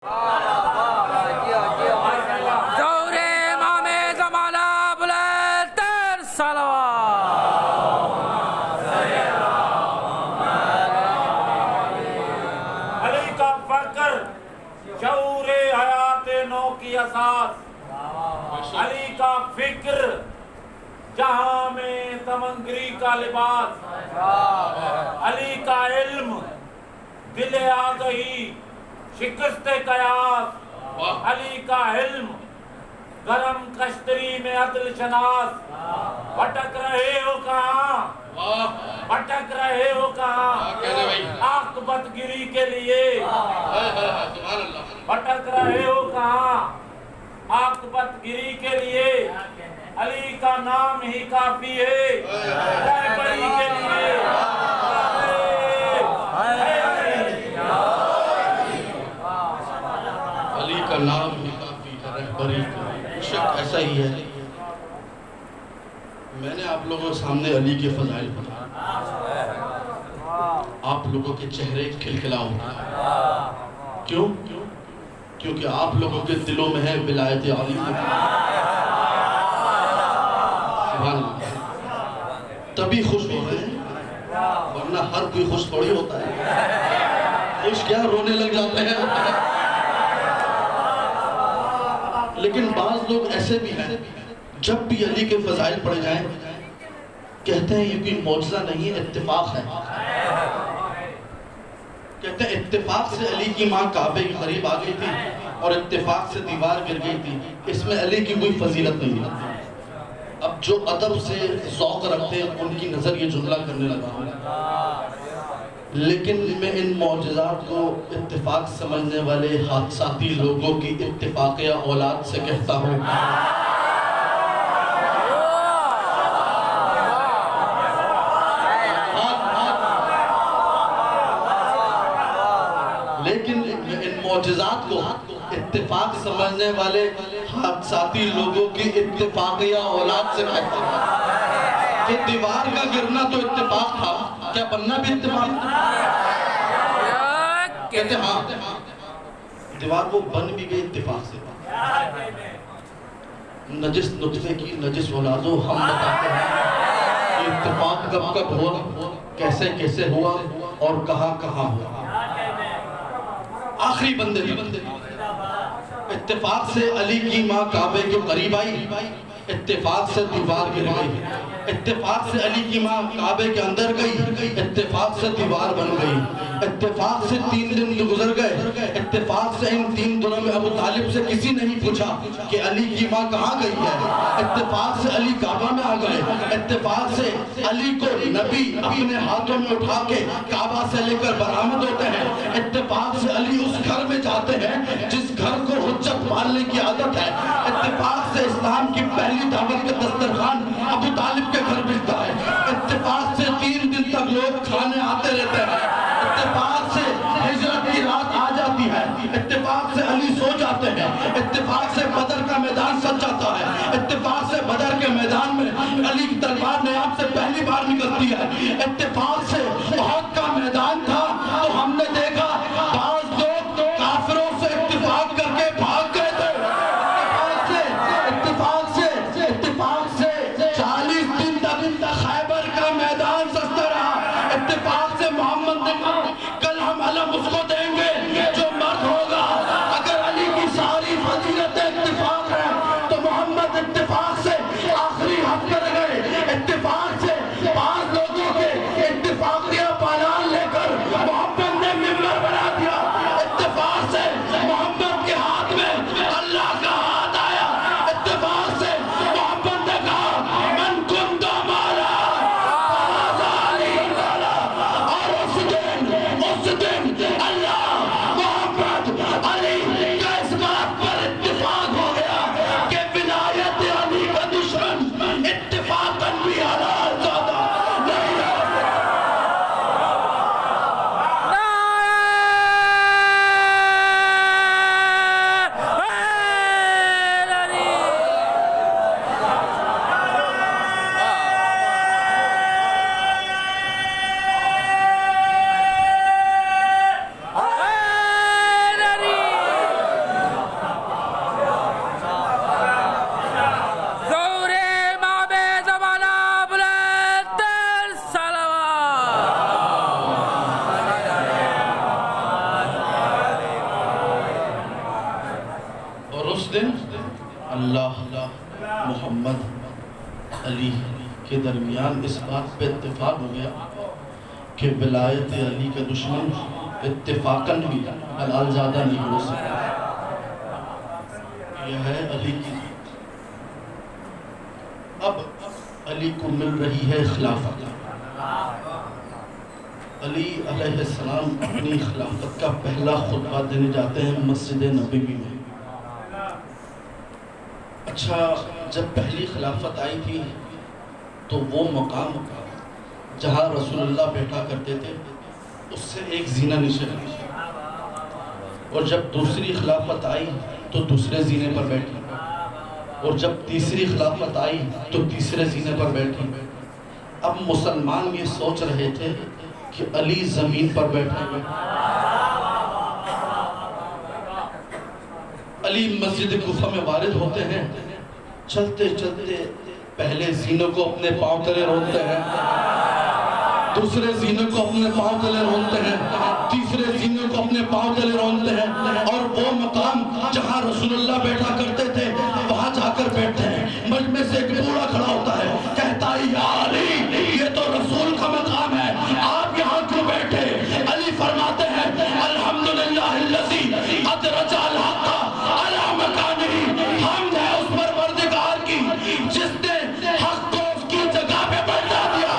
دور امام زمانہ بلند تر صلوات علی کا فکر شعور حیات نو کی اساس، علی کا فکر جہاں میں تمنگری کا لباس، علی کا علم دل آگہی شکست قیاس، علی کا علم گرم کشتری میں عدل شناس۔ بھٹک رہے ہو کہاں، بھٹک رہے ہو کہاں عاقبت گری کے لیے، بھٹک رہے ہو کہاں عاقبت گری کے لیے، علی کا نام ہی کافی ہے رہبری کے لیے۔ علی کا نام ہی کافی ہے رہبری کا، شک ایسا ہی ہے۔ میں نے آپ لوگوں کے سامنے علی کے فضائل بتایا، آپ لوگوں کے چہرے کھلکھلا ہوتا ہے۔ کیوں؟ کیونکہ آپ لوگوں کے دلوں میں ہے ولایت علی۔ سبحان اللہ، تبھی خوش ہو رہے ہیں، ورنہ ہر کوئی خوش تھوڑی ہوتا ہے۔ خوش کیا رونے لگ جاتے ہیں۔ لیکن بعض لوگ ایسے بھی ہیں، جب بھی علی کے فضائل پڑھے جائیں کہتے ہیں یہ کوئی معجزہ نہیں ہے، اتفاق ہے۔ کہتے ہیں اتفاق سے علی کی ماں کعبے کے قریب آ گئی تھی اور اتفاق سے دیوار گر گئی تھی، اس میں علی کی کوئی فضیلت نہیں ہے۔ اب جو ادب سے ذوق رکھتے ہیں ان کی نظر یہ جملہ کرنے لگا ہوں، لیکن میں ان معجزات کو اتفاق سمجھنے والے حادثاتی لوگوں کی اتفاقیہ اولاد سے کہتا ہوں۔ لیکن ان معجزات کو اتفاق سمجھنے والے حادثاتی لوگوں کی اتفاقیہ اولاد سے کہتا ہوں کہ دیوار کا گرنا تو اتفاق تھا، کیا بننا بھی اتفاق تھا؟ کہتے ہاں، دیوار وہ بن بھی گئی اتفاق سے۔ نجس نطفے کی نجس اولادوں ہم بتاتے ہیں کہ اتفاق کب کب ہوا، کیسے کیسے ہوا اور کہاں کہاں ہوا۔ آخری بندے اتفاق سے علی کی ماں کعبے کے قریب آئی، اتفاق سے دیوار گر گئی، اتفاق سے علی کی ماں کعبے کے اندر گئی، اتفاق سے دیوار بن گئی، اتفاق سے 3 دن گزر گئے، اتفاق سے ان 3 دنوں میں ابو طالب سے کسی نے نہیں پوچھا کہ علی کی ماں کہاں گئی ہے، اتفاق سے علی کعبہ میں آ گئے، اتفاق سے علی کو نبی اپنے ہاتھوں میں اٹھا کے کعبہ سے لے کر برآمد ہوتے ہیں، اتفاق سے علی اس گھر میں جاتے ہیں جس گھر کو حجت ماننے کی عادت ہے، اتفاق سے اسلام کی پہلی دعوت کے دسترخوان ابو طالب کے گھر ملتا ہے، اتفاق سے 3 دن تک لوگ کھانے آتے رہتے ہیں، اتفاق سے ہجرت کی رات آ جاتی ہے، اتفاق سے علی سو جاتے ہیں، اتفاق سے بدر کا میدان سج جاتا ہے، اتفاق سے بدر کے میدان میں علی کی تلوار نیاب سے پہلی بار نکلتی ہے، اتفاق سے احد کا میدان تھا تو ہم نے دیکھا بعض لوگ کافروں سے اتفاق کر کے بھاگ گئے تھے، اتفاق سے 40 دن تک خیبر کا میدان سجتا رہا، اتفاق سے محمد نے کہا کل ہم علم اس کو دیں گے جو مرد ہوگا۔ اگر علی کی ساری فضیلتیں دن اللہ محمد علی کے درمیان اس بات پہ اتفاق ہو گیا کہ ولایت علی کے دشمن اتفاقاً بھی حلال زادہ نہیں ہو سکتا. یہ ہے علی کی جیت. اب علی کو مل رہی ہے خلافت. علی علیہ السلام اپنی خلافت کا پہلا خطبہ دینے جاتے ہیں مسجد نبوی میں. اچھا، جب پہلی خلافت آئی تھی تو وہ مقام جہاں رسول اللہ بیٹھا کرتے تھے اس سے ایک زینہ نیچے رکھی، اور جب دوسری خلافت آئی تو دوسرے زینے پر بیٹھی، اور جب تیسری خلافت آئی تو تیسرے زینے پر بیٹھی. اب مسلمان یہ سوچ رہے تھے کہ علی زمین پر بیٹھے گے. علی مسجد کوفہ میں وارد ہوتے ہیں. چلتے چلتے پہلے زینوں کو اپنے پاؤں تلے رونتے ہیں، دوسرے زینوں کو اپنے پاؤں تلے رونتے ہیں، تیسرے زینوں کو اپنے پاؤں تلے رونتے ہیں، اور وہ مقام جہاں رسول اللہ بیٹھا کرتے تھے وہاں جا کر بیٹھتے ہیں. مجمع سے ایک بوڑھا کھڑا ہوتا ہے، کہتا ہے یا علی، یہ تو رسول کا مقام ہے، آپ یہاں کیوں بیٹھے؟ علی فرماتے ہیں الحمدللہ الذی ادرج الحق علی مکانہ. حمد ہے اس پروردگار کی جس نے حق کو اس کی جگہ پہ بیٹھا دیا.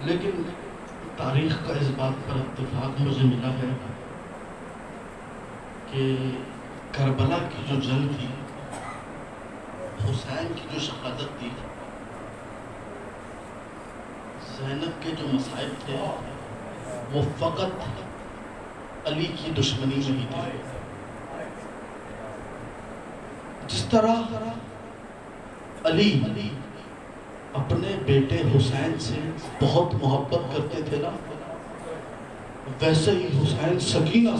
لیکن تاریخ کا اس بات پر اتفاق مجھے ملا ہے کہ کربلا کی جو جنگ تھی، حسین کی جو شہادت تھی، زینب کے جو مصائب تھے، وہ فقط علی کی دشمنی میں ہی تھے. جس طرح علی اپنے بیٹے حسین سے بہت محبت کرتے تھے نا، ویسے ہی حسین سکینہ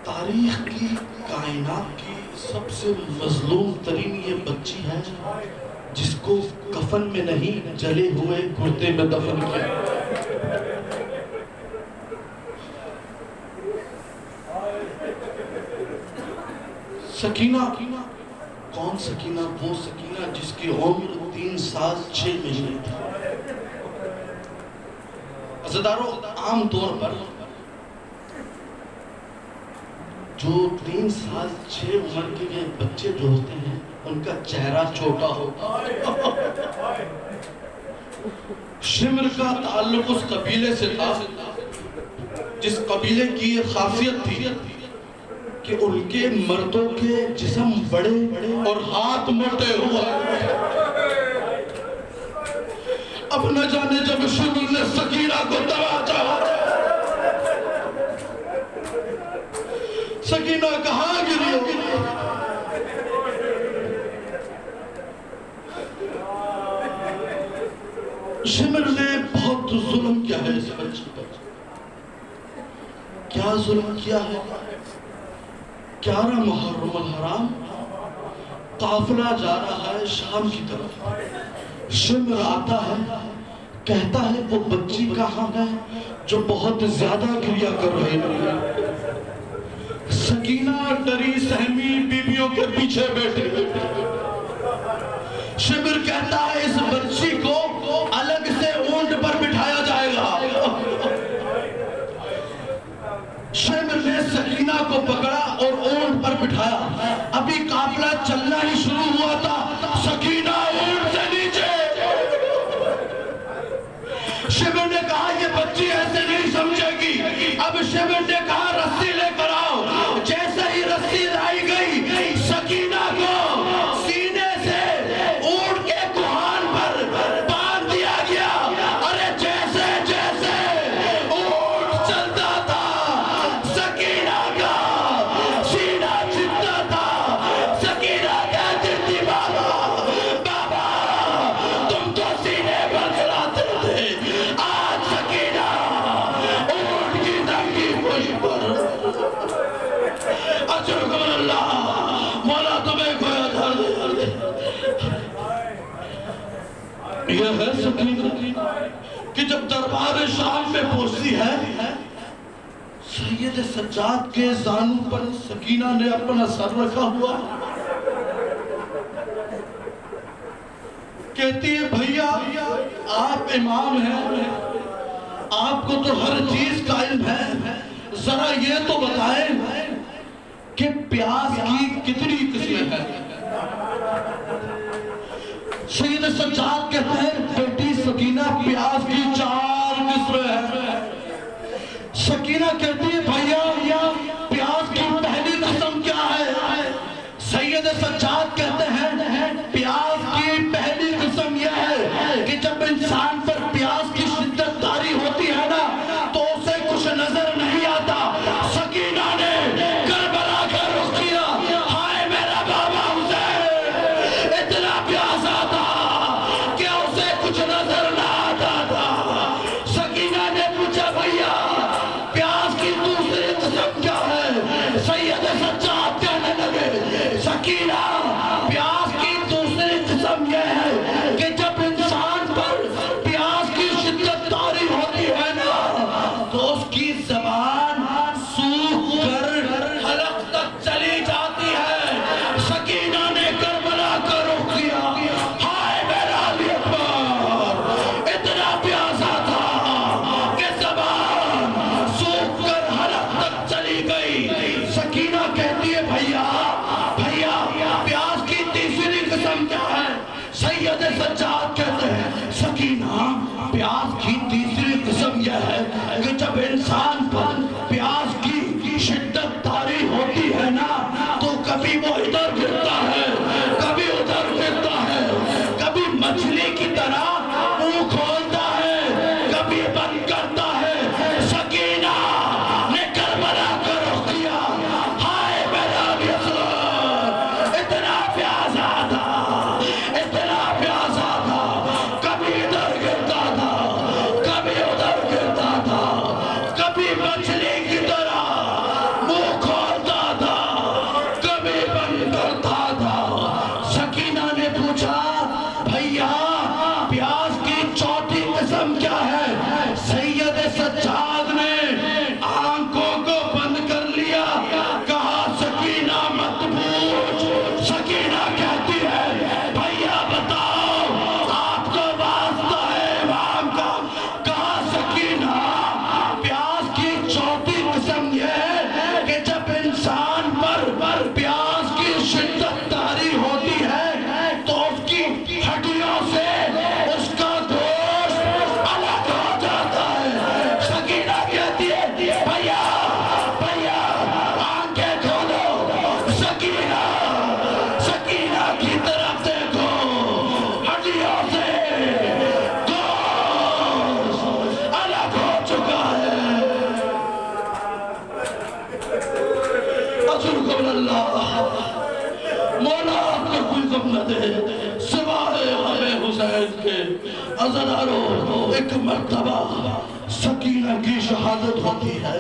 تاریخ کی کائنات کی سب سے مظلوم ترین یہ بچی ہے جس کو کفن میں نہیں جلے ہوئے کرتے میں دفن کیا. سکینہ کون سکینہ؟ وہ سکینہ جس کی عمر 3 سال 6 مہینے تھی. عزیزدارو، عام طور پر جو 3 سال 6 عمر کے یہ بچے جو ہوتے ہیں ان کا چہرہ چھوٹا ہوتا ہے. شمر کا تعلق اس قبیلے سے تھا جس قبیلے کی یہ خاصیت تھی کہ ان کے مردوں کے جسم بڑے اور ہاتھ موٹے ہوئے. اب نہ جانے جب شمر نے سکینہ کو دبا چاہا، سکینہ کہاں گری ہوگی؟ شمر نے بہت ظلم کیا ہے اس بچے پر. کیا ظلم کیا ہے؟ 11 محرم الحرام قافلہ جا رہا ہے شام کی طرف. شمر آتا ہے، کہتا ہے وہ بچی کہاں ہے جو بہت زیادہ کریا کر رہی ہے. سکینہ ڈری سہمی بیویوں کے پیچھے بیٹھے. شمر کہتا ہے اس بچی کو الگ سے اونٹ پر بٹھایا جائے گا. شمر نے سکینہ کو پکڑا اور اونٹ پر بٹھایا. ابھی قافلہ چلنا ہی شروع ہوا تھا، سکینہ اونٹ سے نیچے. شمر نے اب شبر نے کہا رسی لے کر آؤ. جیسے ہی رسی لائی گئی سکینہ کو سینے سے اونٹ کے کوہان پر باندھ دیا گیا. ارے جیسے جیسے اونٹ چلتا تھا سکینہ کا سینہ چھپتا تھا. سکینہ کہتی تھی بابا بابا تم تو سینے پر چلاتے تھے. آج سکینہ اونٹ کی تنگی پشت پر اجرکم اللہ. مولا تمہیں کوئی دھر دے. یہ ہے سکینہ کہ جب دربار شام میں پہنچتی ہے سید سجاد کے زانوں پر سکینہ نے اپنا سر رکھا ہوا. کہتی ہے بھیا آپ امام ہیں, آپ کو تو ہر چیز کا علم ہے, ذرا یہ تو بتائیں کہ پیاز کی کتنی قسمیں ہیں. سید سجاد کہتے ہیں بیٹی سکینہ پیاز کی 4 قسمیں ہیں. سکینہ کہتی ہے بھیا پیاز کی پہلی قسم کیا ہے؟ سید سجاد کہتے ہیں پیاز کی پہلی قسم یہ ہے کہ جب انسان پر پیاز کی شدت طاری ہوتی ہے نا تو اسے کچھ نظر نہیں آتا. سکینہ نے کربلا کا رخ کیا. ہائے میرا بابا حسین اتنا پیاز آتا کہ اسے کچھ نظر نہ آتا تھا. سکینہ نے پوچھا بھیا پیاز کی دوسری قسم کیا ہے؟ سید سجاد کہنے لگے سکینہ پیاز کی دوسری قسم یہ ہے کہ جب انسان پر پیاز کی شدت طاری ہوتی ہے نا تو اس کی زبان سوکھ کر حلق تک چلی جاتی ہے. سکینہ نے کربلا کا رخ کیا. ہائے میرا علی اکبر اتنا پیاسا تھا کہ زبان سوکھ کر حلق تک چلی گئی. سکینہ کہتی ہے بھیا پیاز کی تیسری قسم کیا ہے؟ سید سجاد کہتے ہیں سکینہ پیاز کی تیسری قسم یہ ہے کہ جب انسان پر پیاز کی شدت طاری ہوتی ہے نا تو کبھی وہ ادھر گرتا ہے کبھی ادھر گرتا ہے, کبھی مچھلی کی طرح منہ کھولتا ہے کبھی بند کرتا ہے. سکینہ نے کربلا کا رخ کیا. ہائے میرا بیسر اتنا پیاسا تھا اتنا پیاسا تھا. کبھی ادھر گرتا تھا کبھی ادھر گرتا تھا کبھی مچھلی کی طرح منہ کھولتا تھا کبھی بند کرتا تھا. سکینہ نے پوچھا بھیا پیاز کی چوتھی قسم کیا ہے؟ سید سجاد نے آنکھوں کو بند کر لیا. کہا سکینہ مت پوچھ. سکینہ کہتی ہے بھیا بتاؤ آپ کو واسطہ ہے امام کا. کہا سکینہ پیاز کی چوتھی قسم یہ ہے کہ جب انسان پر پیاز کی شدت طاری ہوتی ہے تو اس کی ہڈیوں سے اس کا گوشت الگ ہو جاتا ہے. سکینہ کہتی ہے بھیا آنکھیں کھولو. سکینہ کی طرف دیکھو ہڈیوں سے گوشت الگ ہو چکا ہے. اجرکم اللہ. مولا آپ کو کوئی غم نہ دے سوائے غم حسین کے. عزیزانو ایک مرتبہ سکینہ کی شہادت ہوتی ہے.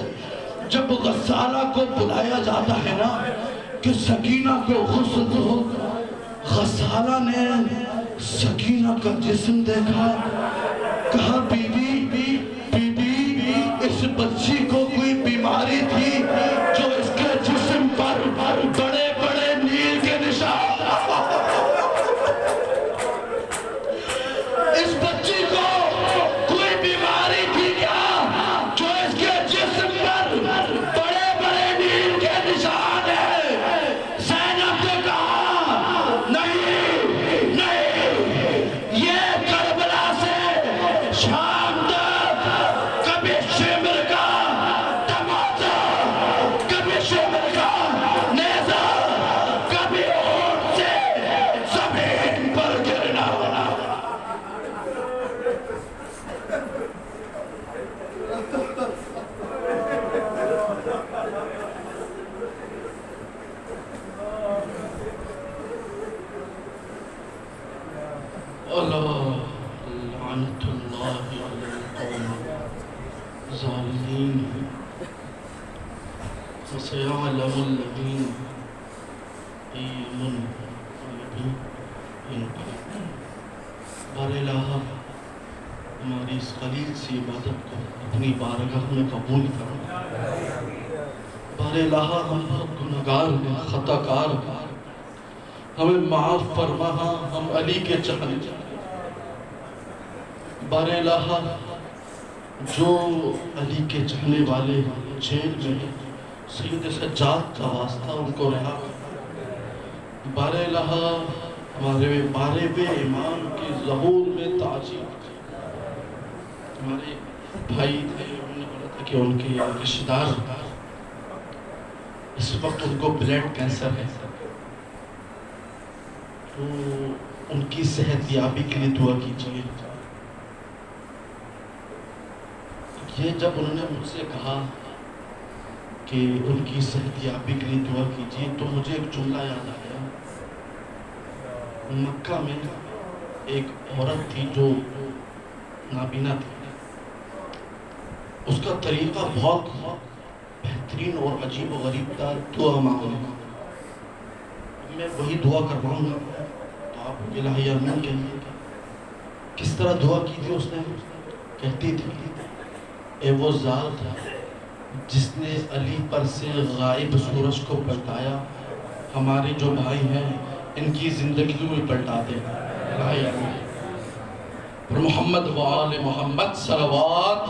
جب غسالہ کو بلایا جاتا ہے نا کہ سکینہ کو غسل دو, غسالہ نے سکینہ کا جسم دیکھا. کہا بی بی اس بچی کو کوئی بیماری تھی جو اس کے جسم پر بڑے بڑے نیل کے نشان. اس بچی کو کوئی بیماری تھی کیا جو اس کے جسم پر بڑے بڑے نیل کے نشان ہے؟ زینب نے کہا نہیں یہ کربلا سے شام تک کبھی شمر کا اللہ علی القوم الظالمین وسيعلم الذين ينقلبون بار الہ ہماری اس قلیل سی عبادت کو اپنی بارگاہ میں قبول کرو بار الہ ہم بہت گنہگار ہیں خطا کار ہمیں معاف فرما ہم علی کے چاہنے بار الہ جو علی کے چاہنے والے جیل میں سید سجاد کا واسطہ ان کو رہا بار الہ ہمارے بارے بے امام کے ظہور میں تعجیل ہمارے بھائی تھے انہوں نے بولا تھا کہ ان کے رشتہ دار اس وقت ان کو بلڈ کینسر ہے تو ان کی صحت یابی کے لیے دعا کیجیے یہ جب انہوں نے مجھ سے کہا کہ ان کی صحت یابی کے لیے دعا کیجیے تو مجھے ایک جملہ یاد آیا مکہ میں ایک عورت تھی جو نابینا تھی اس کا طریقہ بہت بہترین اور عجیب و غریب تھا دعا مانگنے میں وہی دعا کرواؤں گا تو آپ الہی آمین کہیے کس طرح دعا کی تھی اس نے کہتی تھی اے وہ ذات جس نے علی پر سے غائب سورج کو پلٹایا ہمارے جو بھائی ہیں ان کی زندگی میں پلٹا دے الہی آمین محمد وآل محمد صلوات